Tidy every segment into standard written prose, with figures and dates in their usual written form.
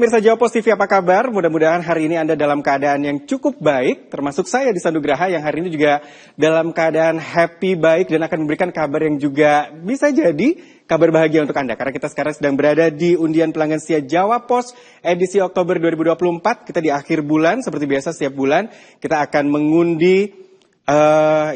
pemirsa Jawa Pos TV, apa kabar? Mudah-mudahan hari ini Anda dalam keadaan yang cukup baik, termasuk saya di Sanugraha yang hari ini juga dalam keadaan happy, baik, dan akan memberikan kabar yang juga bisa jadi kabar bahagia untuk Anda. Karena kita sekarang sedang berada di undian pelanggan setia Jawa Pos edisi Oktober 2024. Kita di akhir bulan, seperti biasa setiap bulan, kita akan mengundi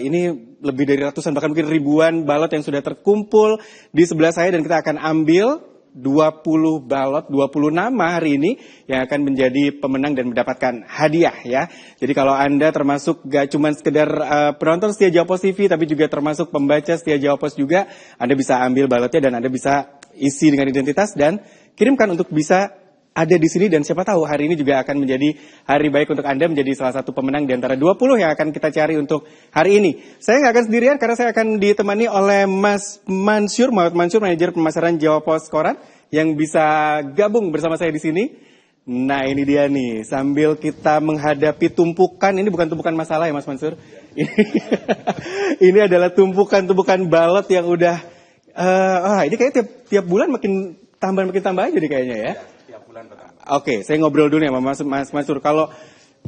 ini lebih dari ratusan, bahkan mungkin ribuan balot yang sudah terkumpul di sebelah saya, dan kita akan ambil 20 balot, 20 nama hari ini yang akan menjadi pemenang dan mendapatkan hadiah ya. Jadi kalau Anda termasuk gak cuma sekedar penonton setia Jawa Pos TV, tapi juga termasuk pembaca setia Jawa Pos juga, Anda bisa ambil balotnya dan Anda bisa isi dengan identitas dan kirimkan untuk bisa ada di sini, dan siapa tahu hari ini juga akan menjadi hari baik untuk Anda, menjadi salah satu pemenang di antara 20 yang akan kita cari untuk hari ini. Saya nggak akan sendirian karena saya akan ditemani oleh Mas Mansur, Muhammad Mansur, manajer pemasaran Jawa Pos Koran, yang bisa gabung bersama saya di sini. Nah ini dia nih, sambil kita menghadapi tumpukan, ini bukan tumpukan masalah ya Mas Mansur, ini adalah tumpukan balot yang udah, ini kayaknya tiap bulan makin tambah aja nih kayaknya ya. Oke, saya ngobrol dulu ya sama Mas Mansur. Kalau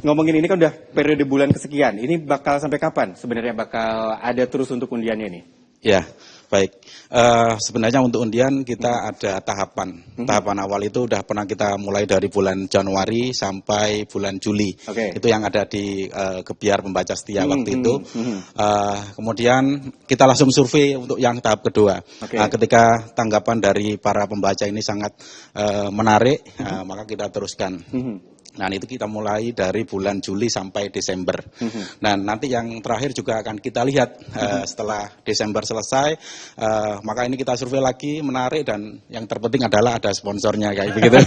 ngomongin ini kan udah periode bulan kesekian, ini bakal sampai kapan sebenarnya bakal ada terus untuk undiannya nih? Ya, baik. Sebenarnya untuk undian kita ada tahapan. Tahapan awal itu udah pernah kita mulai dari bulan Januari sampai bulan Juli. Itu yang ada di Gebiar Pembaca Setia waktu itu. Kemudian kita langsung survei untuk yang tahap kedua. Ketika tanggapan dari para pembaca ini sangat menarik, maka kita teruskan. Nah itu kita mulai dari bulan Juli sampai Desember. Nah nanti yang terakhir juga akan kita lihat setelah Desember selesai, maka ini kita survei lagi, menarik, dan yang terpenting adalah ada sponsornya kayak begitu.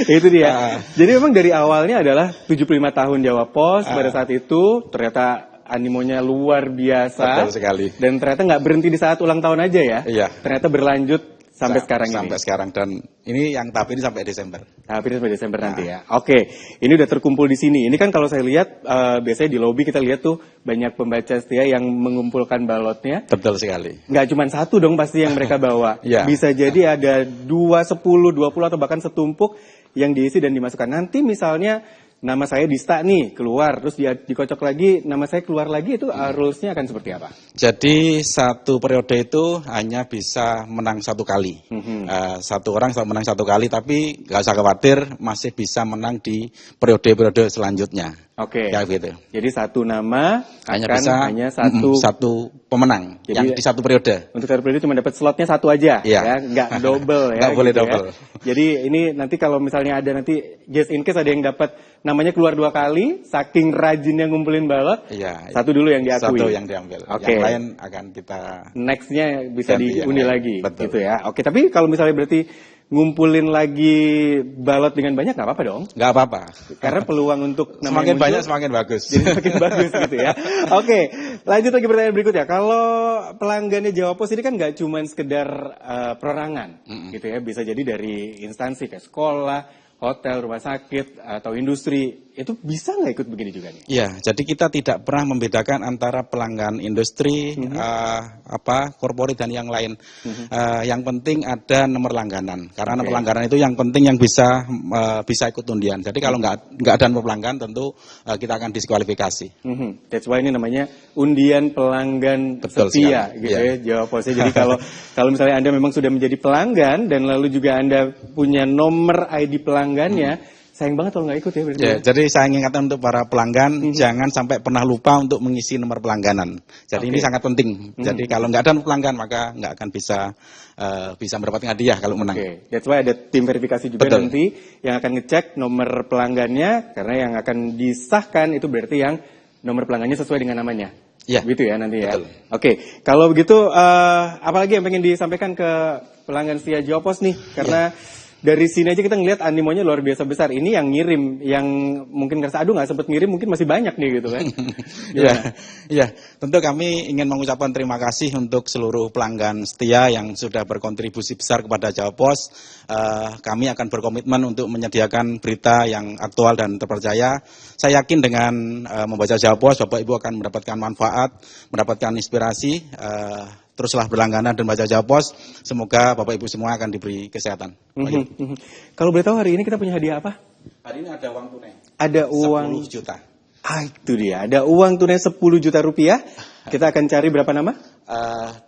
Itu dia. Jadi memang dari awalnya adalah 75 tahun Jawa Pos, pada saat itu ternyata animonya luar biasa. Betul sekali. Dan ternyata nggak berhenti di saat ulang tahun aja ya. Iya. Ternyata berlanjut sampai sekarang, dan ini yang tahap ini sampai Desember. Tahap ini sampai Desember nanti ya. Oke, ini udah terkumpul di sini. Ini kan kalau saya lihat biasanya di lobi kita lihat tuh banyak pembaca setia yang mengumpulkan balotnya. Betul sekali. Nggak cuma satu dong pasti yang mereka bawa. Bisa jadi ada 2, 10, 20 atau bahkan setumpuk yang diisi dan dimasukkan. Nanti misalnya nama saya Dista nih keluar, terus dia dikocok lagi, nama saya keluar lagi, itu rules-nya akan seperti apa? Jadi satu periode itu hanya bisa menang satu kali. Satu orang menang satu kali, tapi nggak usah khawatir, masih bisa menang di periode-periode selanjutnya. Oke. Ya gitu. Jadi satu nama hanya satu pemenang. Jadi, yang di satu periode. Untuk satu periode cuma dapat slotnya satu aja, ya, nggak double ya. Nggak boleh gitu double. Ya. Jadi ini nanti kalau misalnya ada nanti just in case ada yang dapat namanya keluar 2 kali, saking rajinnya ngumpulin balot, satu dulu yang diakui. Satu yang diambil. Yang lain akan kita next-nya bisa diundi lagi. Betul. Gitu ya. Oke, tapi kalau misalnya berarti ngumpulin lagi balot dengan banyak nggak apa-apa dong? Nggak apa-apa. Karena peluang untuk semakin banyak semakin bagus. Jadi semakin bagus gitu ya. Oke, lanjut lagi pertanyaan berikutnya. Kalau pelanggannya Jawa Pos ini kan nggak cuma sekedar perorangan gitu ya. Bisa jadi dari instansi kayak sekolah, hotel, rumah sakit, atau industri. Itu bisa nggak ikut begini juga nih? Iya, jadi kita tidak pernah membedakan antara pelanggan industri, korporat dan yang lain. Yang penting ada nomor langganan. Karena nomor langganan itu yang penting, yang bisa ikut undian. Jadi kalau nggak ada nomor pelanggan, tentu kita akan diskualifikasi. That's why ini namanya undian pelanggan setia, gitu ya Jawa Posnya. Jadi kalau misalnya Anda memang sudah menjadi pelanggan dan lalu juga Anda punya nomor ID pelanggannya, sayang banget kalau nggak ikut ya berarti. Jadi saya ingatkan untuk para pelanggan, jangan sampai pernah lupa untuk mengisi nomor pelangganan. Jadi ini sangat penting. Jadi kalau nggak ada nomor pelanggan, maka nggak akan bisa mendapatkan hadiah kalau menang. That's why ada tim verifikasi juga nanti yang akan ngecek nomor pelanggannya, karena yang akan disahkan itu berarti yang nomor pelanggannya sesuai dengan namanya. Ya, gitu ya nanti ya. Oke, kalau begitu apalagi yang pengen disampaikan ke pelanggan setia Jawa Pos nih, karena dari sini aja kita ngelihat animonya luar biasa besar. Ini yang ngirim, yang mungkin ngerasa aduh nggak sempet ngirim, mungkin masih banyak nih gitu kan. Iya, tentu kami ingin mengucapkan terima kasih untuk seluruh pelanggan setia yang sudah berkontribusi besar kepada Jawa Pos. Kami akan berkomitmen untuk menyediakan berita yang aktual dan terpercaya. Saya yakin dengan membaca Jawa Pos, Bapak Ibu akan mendapatkan manfaat, mendapatkan inspirasi. teruslah berlangganan dan baca Jawa Pos. Semoga Bapak Ibu semua akan diberi kesehatan. Kalau boleh tahu hari ini kita punya hadiah apa? Hari ini ada uang tunai. Ada uang 10 juta. Itu dia. Ada uang tunai 10 juta rupiah. Kita akan cari berapa nama? 20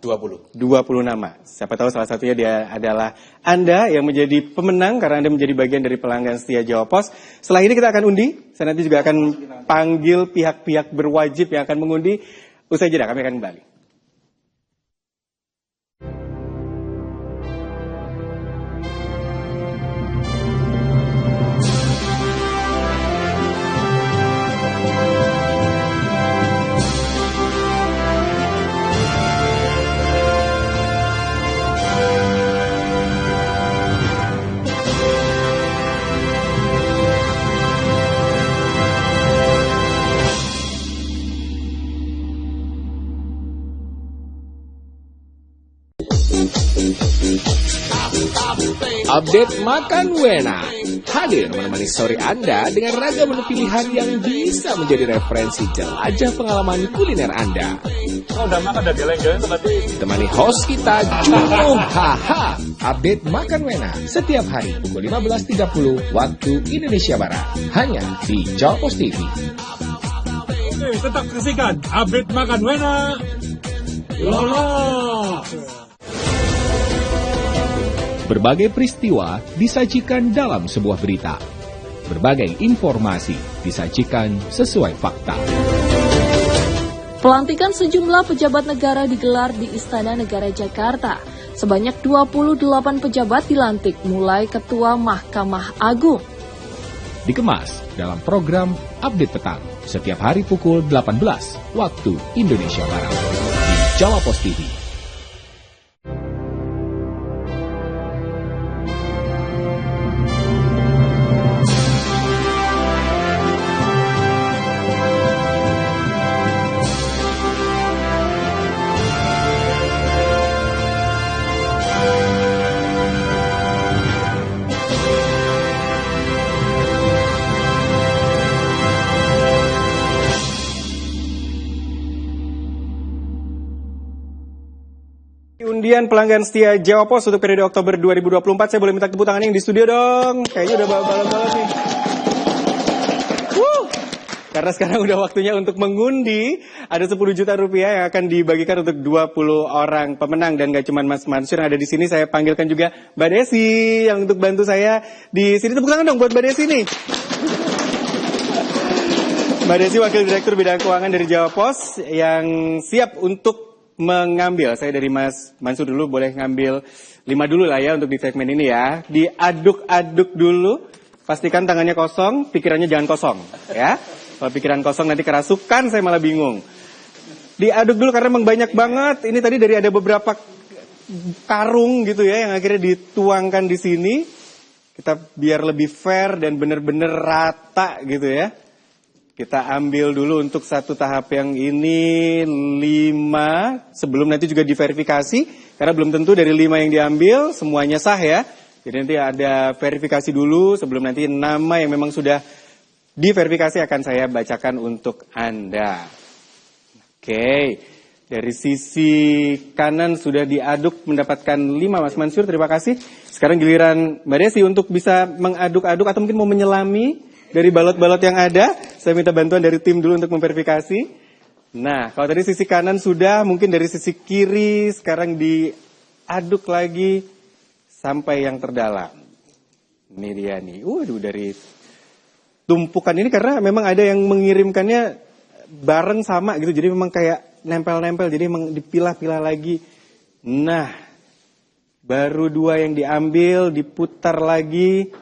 nama. Siapa tahu salah satunya dia adalah Anda yang menjadi pemenang karena Anda menjadi bagian dari pelanggan setia Jawa Pos. Setelah ini kita akan undi. Saya nanti juga akan panggil pihak-pihak berwajib yang akan mengundi. Usai jeda kami akan kembali. Update Makan Wena hadir menemani sore Anda dengan ragam menu pilihan yang bisa menjadi referensi jelajah pengalaman kuliner Anda. Temani host kita Juno Haha. Update Makan Wena setiap hari pukul 15.30 waktu Indonesia Barat hanya di Jawa Pos TV. Oke, tetap saksikan Update Makan Wena. Lolos. Berbagai peristiwa disajikan dalam sebuah berita. Berbagai informasi disajikan sesuai fakta. Pelantikan sejumlah pejabat negara digelar di Istana Negara Jakarta. Sebanyak 28 pejabat dilantik mulai Ketua Mahkamah Agung. Dikemas dalam program Update Petang setiap hari pukul 18 waktu Indonesia Barat di Jawa Pos TV. Undian pelanggan setia Jawa Pos untuk periode Oktober 2024. Saya boleh minta tepuk tangan yang di studio dong. Kayaknya udah balap-balap nih. Karena sekarang udah waktunya untuk mengundi. Ada 10 juta rupiah yang akan dibagikan untuk 20 orang pemenang. Dan gak cuma Mas Mansur yang ada di sini. Saya panggilkan juga Mbak Desi yang untuk bantu saya di sini. Tepuk tangan dong buat Mbak Desi nih. Mbak Desi Wakil Direktur Bidang Keuangan dari Jawa Pos yang siap untuk mengambil. Saya dari Mas Mansur dulu boleh ngambil 5 dulu lah ya untuk di segmen ini ya. Diaduk-aduk dulu. Pastikan tangannya kosong, pikirannya jangan kosong ya. Kalau pikiran kosong nanti kerasukan, saya malah bingung. Diaduk dulu karena memang banyak banget. Ini tadi dari ada beberapa karung gitu ya yang akhirnya dituangkan di sini. Kita biar lebih fair dan benar-benar rata gitu ya. Kita ambil dulu untuk satu tahap yang ini 5, sebelum nanti juga diverifikasi, karena belum tentu dari 5 yang diambil semuanya sah ya. Jadi nanti ada verifikasi dulu sebelum nanti nama yang memang sudah diverifikasi akan saya bacakan untuk Anda. Oke, dari sisi kanan sudah diaduk mendapatkan 5 Mas Mansur, terima kasih. Sekarang giliran Mbak Desi untuk bisa mengaduk-aduk atau mungkin mau menyelami dari balot-balot yang ada. Saya minta bantuan dari tim dulu untuk memverifikasi. Nah, kalau tadi sisi kanan sudah, mungkin dari sisi kiri sekarang diaduk lagi sampai yang terdalam. Ini dia nih. Waduh, dari tumpukan ini karena memang ada yang mengirimkannya bareng sama gitu. Jadi memang kayak nempel-nempel, jadi memang dipilah-pilah lagi. Nah, baru 2 yang diambil, diputar lagi.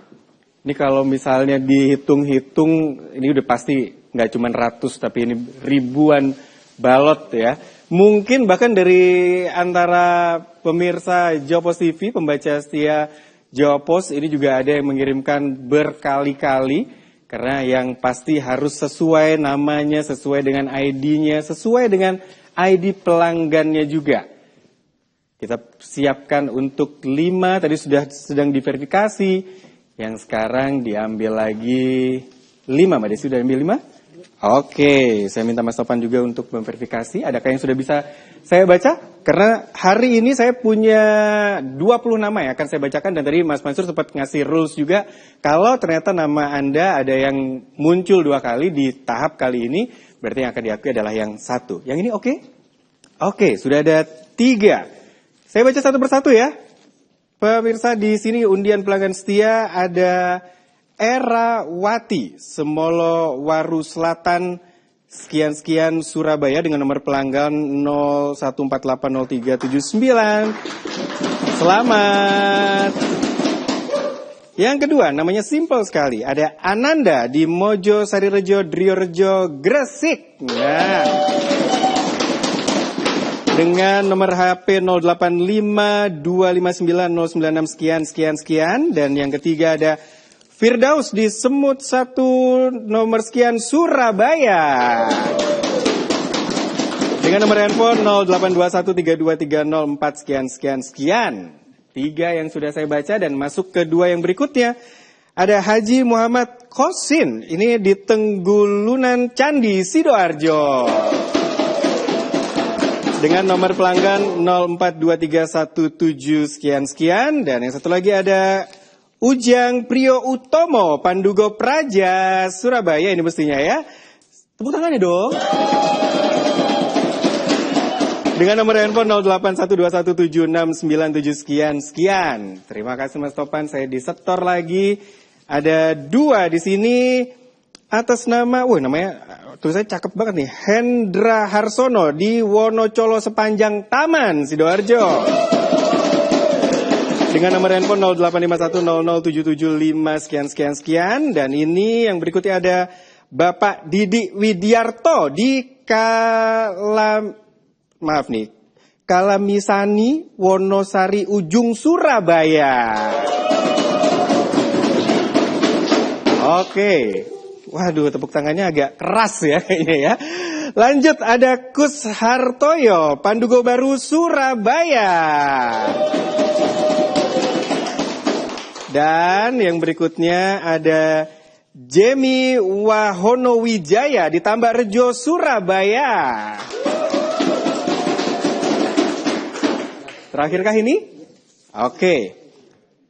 Ini kalau misalnya dihitung-hitung, ini udah pasti nggak cuma ratus, tapi ini ribuan balot ya. Mungkin bahkan dari antara pemirsa Jawa Pos TV, pembaca setia Jawa Pos, ini juga ada yang mengirimkan berkali-kali. Karena yang pasti harus sesuai namanya, sesuai dengan ID-nya, sesuai dengan ID pelanggannya juga. Kita siapkan untuk 5, tadi sudah sedang diverifikasi. Yang sekarang diambil lagi 5, Mbak Desi sudah ambil 5? Oke, saya minta Mas Topan juga untuk memverifikasi. Adakah yang sudah bisa saya baca? Karena hari ini saya punya 20 nama yang akan saya bacakan. Dan tadi Mas Mansur sempat ngasih rules juga. Kalau ternyata nama Anda ada yang muncul 2 kali di tahap kali ini, berarti yang akan diakui adalah yang 1. Yang ini oke? Oke, sudah ada 3. Saya baca satu persatu ya. Pemirsa, di sini undian pelanggan setia ada Erawati, Semolo Waru Selatan, sekian-sekian Surabaya dengan nomor pelanggan 01480379. Selamat. Yang kedua, namanya simple sekali. Ada Ananda di Mojo Sarirejo, Driorejo, Gresik. Nah, dengan nomor HP 0852590966 sekian. Dan yang ketiga ada Firdaus di Semut 1 nomor sekian Surabaya. Dengan nomor handphone 0821323004 sekian. 3 yang sudah saya baca dan masuk ke 2 yang berikutnya. Ada Haji Muhammad Kosin, ini di Tenggulunan Candi, Sidoarjo. Dengan nomor pelanggan 042317 sekian. Dan yang satu lagi ada Ujang Priyo Utomo, Pandugo Praja, Surabaya ini mestinya ya. Tepuk tangannya dong. Dengan nomor handphone 0812176997 sekian. Terima kasih Mas Topan, saya disetor lagi. Ada 2 di sini atas nama, namanya tulisannya cakep banget nih. Hendra Harsono di Wonocolo Sepanjang Taman, Sidoarjo. Dengan nomor handphone 0851007775 sekian. Dan ini yang berikutnya ada Bapak Didi Widiarto di Kalamisani, Wonosari Ujung, Surabaya. Oke. Waduh, tepuk tangannya agak keras ya kayaknya ya. Lanjut, ada Kus Hartoyo, Pandugo Baru, Surabaya. Dan yang berikutnya ada Jemi Wahono Wijaya di Tambak Rejo, Surabaya. Terakhirkah ini? Oke.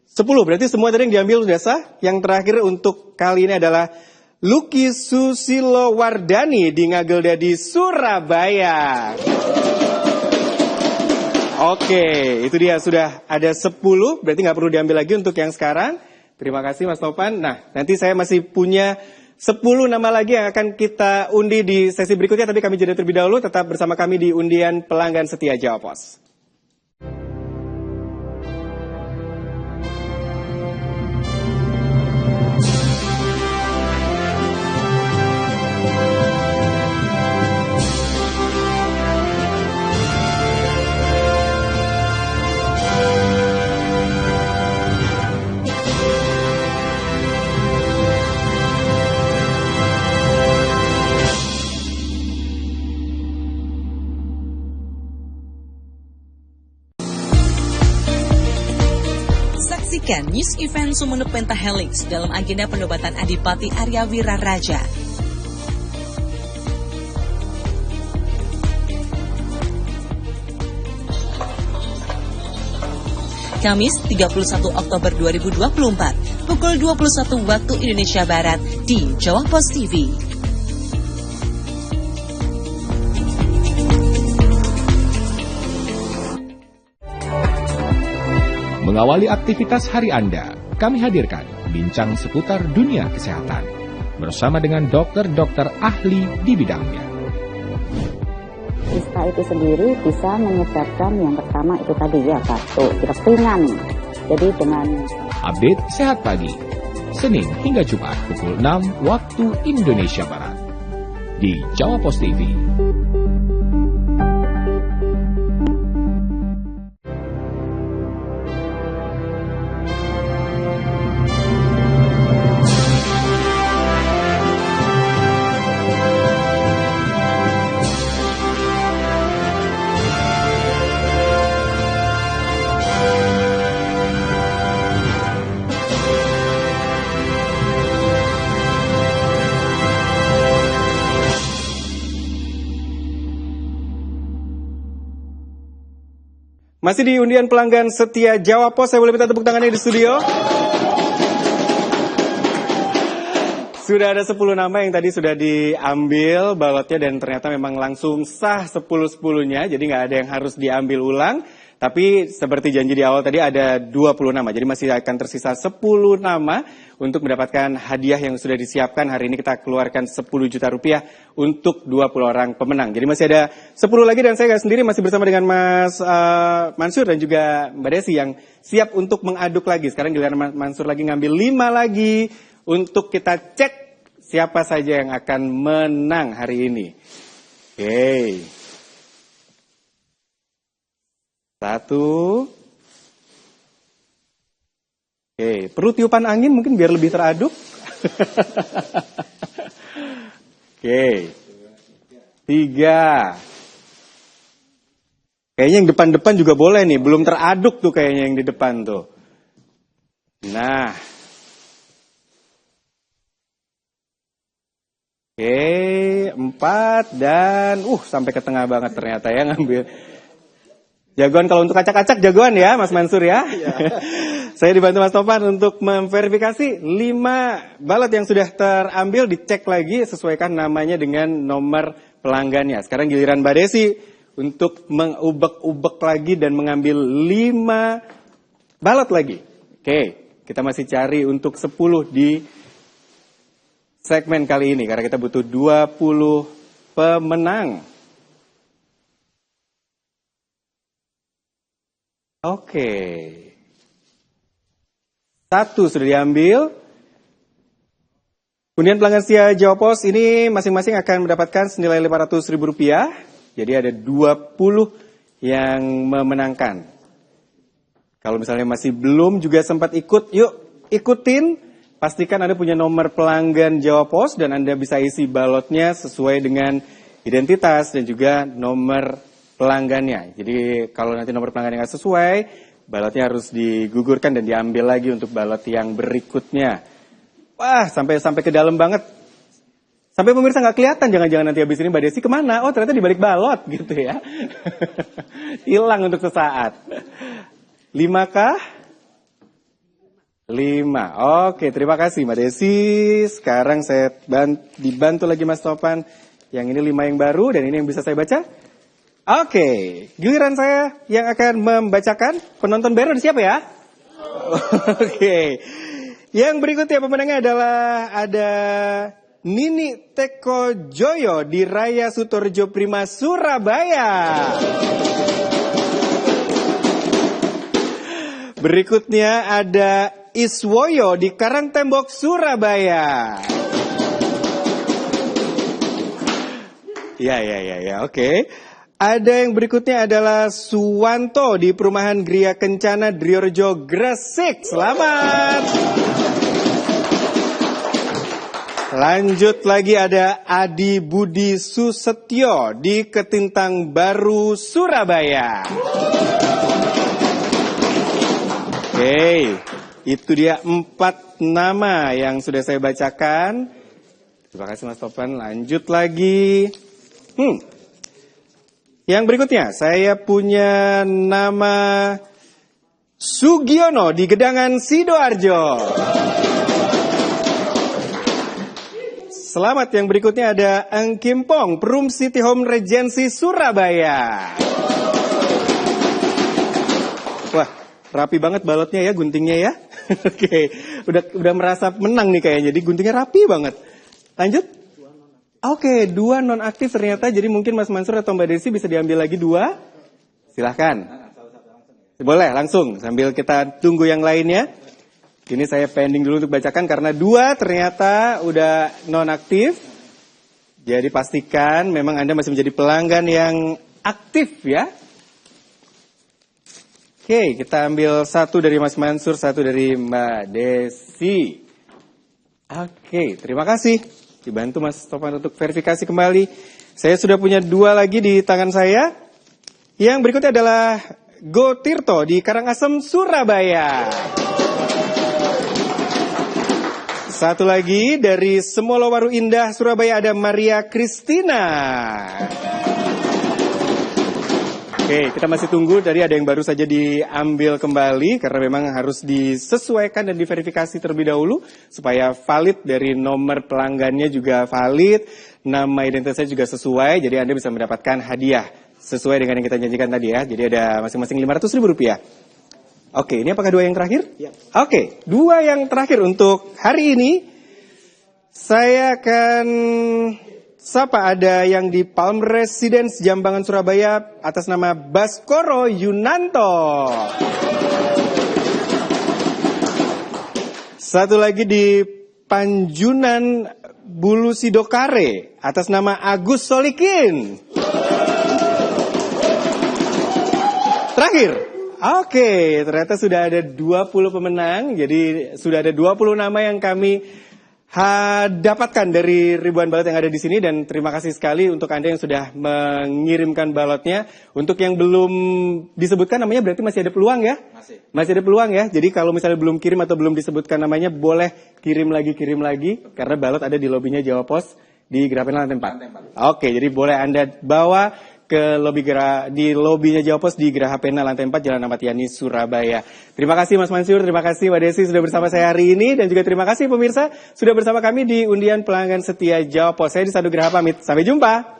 10, berarti semua tadi yang diambil sudah sah. Yang terakhir untuk kali ini adalah Luki Susilo Wardani di Ngageldadi, Surabaya. Oke, itu dia sudah ada 10, berarti nggak perlu diambil lagi untuk yang sekarang. Terima kasih Mas Topan. Nah, nanti saya masih punya 10 nama lagi yang akan kita undi di sesi berikutnya, tapi kami jeda terlebih dahulu. Tetap bersama kami di undian pelanggan setia Jawa Pos. Saksikan news event Sumeneb Pentahelix dalam agenda penobatan Adipati Arya Wiraraja. Kamis 31 Oktober 2024, pukul 21 waktu Indonesia Barat di Jawa Pos TV. Mengawali aktivitas hari Anda, kami hadirkan bincang seputar dunia kesehatan bersama dengan dokter-dokter ahli di bidangnya. Kista itu sendiri bisa menyebabkan yang pertama itu tadi ya batuk, pilek ringan. Jadi dengan update sehat pagi, Senin hingga Jumat pukul 6 waktu Indonesia Barat di Jawa Pos TV. Masih di undian pelanggan setia Jawa Pos, saya boleh minta tepuk tangannya di studio. Sudah ada 10 nama yang tadi sudah diambil balotnya dan ternyata memang langsung sah 10-10-nya, jadi nggak ada yang harus diambil ulang. Tapi seperti janji di awal tadi ada 20 nama, jadi masih akan tersisa 10 nama untuk mendapatkan hadiah yang sudah disiapkan. Hari ini kita keluarkan 10 juta rupiah untuk 20 orang pemenang. Jadi masih ada 10 lagi dan saya sendiri masih bersama dengan Mas Mansur dan juga Mbak Desi yang siap untuk mengaduk lagi. Sekarang giliran Mansur lagi ngambil 5 lagi untuk kita cek siapa saja yang akan menang hari ini. Oke. 1. Oke, perlu tiupan angin mungkin biar lebih teraduk. Oke. 3. Kayaknya yang depan-depan juga boleh nih, belum teraduk tuh kayaknya yang di depan tuh. Nah. Oke, 4 dan sampai ke tengah banget ternyata ya ngambil. Jagoan kalau untuk acak-acak jagoan ya Mas Mansur ya. Iya. Saya dibantu Mas Topan untuk memverifikasi 5 balot yang sudah terambil, dicek lagi sesuaikan namanya dengan nomor pelanggannya. Sekarang giliran Mbak Desi untuk mengubek-ubek lagi dan mengambil 5 balot lagi. Oke, kita masih cari untuk 10 di segmen kali ini karena kita butuh 20 pemenang. Oke. 1 sudah diambil. Undian pelanggan setia Jawa Pos ini masing-masing akan mendapatkan senilai Rp500.000. Jadi ada 20 yang memenangkan. Kalau misalnya masih belum juga sempat ikut, yuk ikutin. Pastikan Anda punya nomor pelanggan Jawa Pos dan Anda bisa isi balotnya sesuai dengan identitas dan juga nomor pelanggannya. Jadi kalau nanti nomor pelanggannya nggak sesuai, balotnya harus digugurkan dan diambil lagi untuk balot yang berikutnya. Wah, sampai ke dalam banget. Sampai pemirsa nggak kelihatan, jangan-jangan nanti habis ini Mbak Desi kemana? Oh, ternyata di balik balot gitu ya. Hilang untuk sesaat. 5 kah? 5. Oke, terima kasih Mbak Desi. Sekarang saya dibantu lagi Mas Topan. Yang ini 5 yang baru dan ini yang bisa saya baca. Oke, giliran saya yang akan membacakan. Penonton baru siapa ya? Oke. Yang berikutnya pemenangnya adalah ada Nini Teko Joyo di Raya Sutorjo Prima, Surabaya. Berikutnya ada Iswoyo di Karangtembok, Surabaya. Ya, oke. Ada yang berikutnya adalah Suwanto di Perumahan Gria Kencana, Driorjo, Gresik. Selamat. Lanjut lagi ada Adi Budi Susetyo di Ketintang Baru, Surabaya. Oke, itu dia 4 nama yang sudah saya bacakan. Terima kasih Mas Topan. Lanjut lagi. Yang berikutnya, saya punya nama Sugiono di Gedangan, Sidoarjo. Selamat, yang berikutnya ada Eng Kimpong, Perum City Home Regency, Surabaya. Wah, rapi banget balotnya ya, guntingnya ya. Oke, udah merasa menang nih kayaknya, jadi guntingnya rapi banget. Lanjut. Oke, 2 non-aktif ternyata, jadi mungkin Mas Mansur atau Mbak Desi bisa diambil lagi 2. Silahkan. Boleh, langsung, sambil kita tunggu yang lainnya. Ini saya pending dulu untuk bacakan, karena 2 ternyata udah non-aktif. Jadi pastikan memang Anda masih menjadi pelanggan yang aktif ya. Oke, kita ambil 1 dari Mas Mansur, 1 dari Mbak Desi. Oke, terima kasih. Dibantu Mas Topan untuk verifikasi kembali. Saya sudah punya 2 lagi di tangan saya. Yang berikutnya adalah Go Tirto di Karangasem, Surabaya. 1 lagi dari Semolowaru Indah, Surabaya, ada Maria Kristina. Oke, kita masih tunggu. Tadi ada yang baru saja diambil kembali karena memang harus disesuaikan dan diverifikasi terlebih dahulu supaya valid, dari nomor pelanggannya juga valid, nama identitasnya juga sesuai. Jadi Anda bisa mendapatkan hadiah sesuai dengan yang kita janjikan tadi ya. Jadi ada masing-masing Rp500.000. Oke, ini apakah 2 yang terakhir? Ya. Oke, 2 yang terakhir untuk hari ini. Saya akan sapa, ada yang di Palm Residence Jambangan Surabaya atas nama Baskoro Yunanto. Satu lagi di Panjunan Bulu Sidokare atas nama Agus Solikin. Terakhir. Oke, ternyata sudah ada 20 pemenang. Jadi sudah ada 20 nama yang kami dapatkan dari ribuan balot yang ada di sini, dan terima kasih sekali untuk Anda yang sudah mengirimkan balotnya. Untuk yang belum disebutkan namanya berarti masih ada peluang ya? Masih ada peluang ya. Jadi kalau misalnya belum kirim atau belum disebutkan namanya, boleh kirim lagi karena balot ada di lobinya Jawa Pos di Geraha Pena lantai 4. Oke, jadi boleh Anda bawa ke di lobinya Jawa Pos di Geraha Pena lantai 4 Jalan Ahmad Yani Surabaya. Terima kasih Mas Mansur, terima kasih Mbak Desi sudah bersama saya hari ini, dan juga terima kasih pemirsa sudah bersama kami di undian pelanggan setia Jawa Pos. Saya Disan Nugraha pamit, sampai jumpa.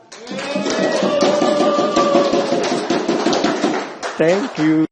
Thank you.